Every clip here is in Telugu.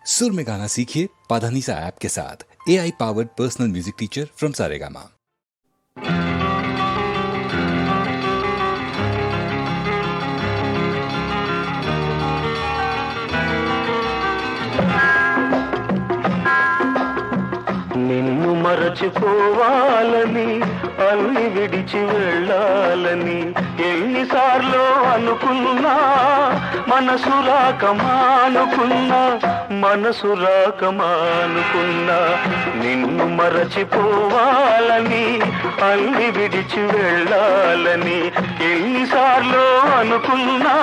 सुर में गाना सीखिए पाधानीसा ऐप के साथ। AI powered personal music teacher from Saregama. నిన్ను మరచిపోవాలని అన్ని విడిచి వెళ్ళాలని ఎన్నిసార్లు అనుకున్నా మనసు రాకమానుకున్నా నిన్ను మరచిపోవాలని అన్ని విడిచి వెళ్ళాలని ఎన్నిసార్లు అనుకున్నా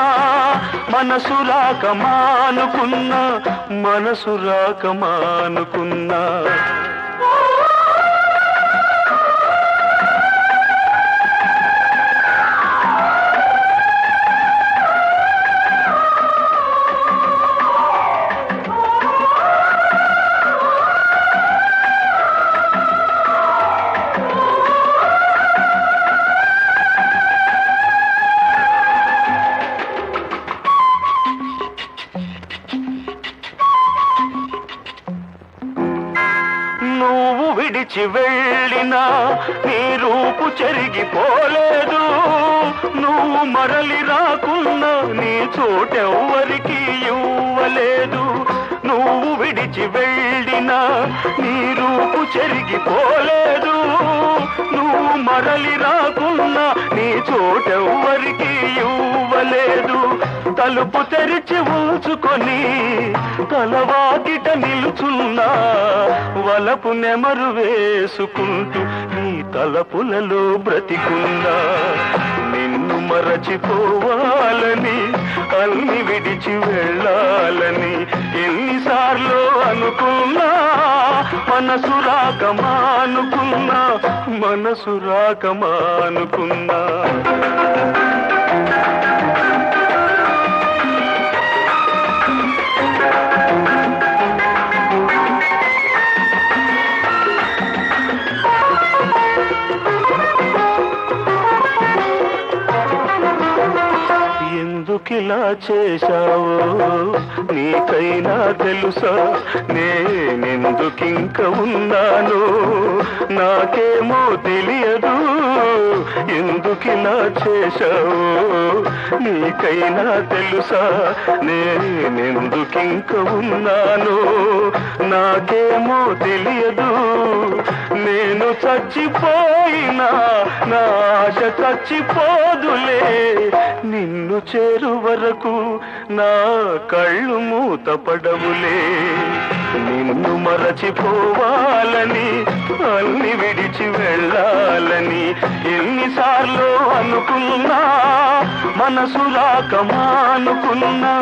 మనసు రాకమానుకున్నా నువ్వు విడిచి వెళ్ళినా నీ రూపు చెరిగిపోలేదు, నువ్వు మరలి రాకున్నా నీ చోటెవ్వరికి ఇవ్వలేదు. నువ్వు విడిచి వెళ్ళినా నీ రూపు చెరిగిపోలేదు, నువ్వు మరలి రాకున్నా నీ చోటెవ్వరికి ఇవ్వలేదు. తలుపు తెరిచి ఉంచుకొని తలవాకిట నిలుచున్నా వలపు నెమరు వేసుకుంటూ నీ తలపులలో బ్రతికున్నా. నిన్ను మరచిపోవాలని అన్ని విడిచి వెళ్ళాలని ఎన్నిసార్లు అనుకున్నా మనసు రాకమానుకున్నా. ఎందుకిలా చేశావో నీకైనా తెలుసా, నేనెందుకింక ఉన్నాను నాకేమో తెలియదు. ఎందుకిలా చేశావో నీకైనా తెలుసా, నేనెందుకింక ఉన్నాను నాకేమో తెలియదు. నేను చచ్చిపోయినా నా ఆశ చచ్చిపోదులే, నిన్ను చేరు వరకు నా కళ్ళు మూతపడవులే. నిన్ను మరచిపోవాలని అన్ని విడిచి వెళ్ళాలని ఎన్నిసార్లు అనుకున్నా మనసు రాకమానుకున్నా.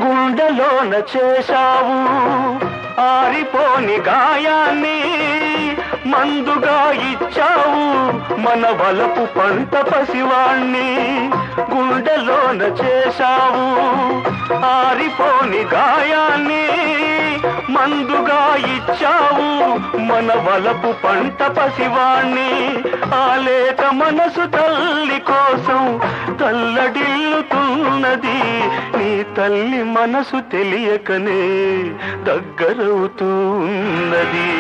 గుండెలోన చేశావు ఆరిపోని గాయాన్ని, మందుగా ఇచ్చావు మన వలపు పంట పసివాణ్ణి. గుండెలోన చేశావు ఆరిపోని గాయాన్ని, మందుగా ఇచ్చావు మన వలపు పంట పసివాణ్ణి. ఆ లేక మనసు తల్లి కోసం తల్లడిల్లుతున్నది, నీ తల్లి మనసు తెలియకనే దగ్గరవుతూ ఉన్నది.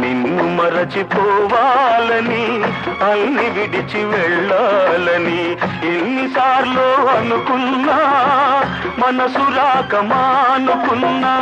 నిన్ను మరచిపోవాలని అన్ని విడిచి వెళ్ళాలని ఎన్నిసార్లు అనుకున్నా మనసు రాకమానుకున్నా.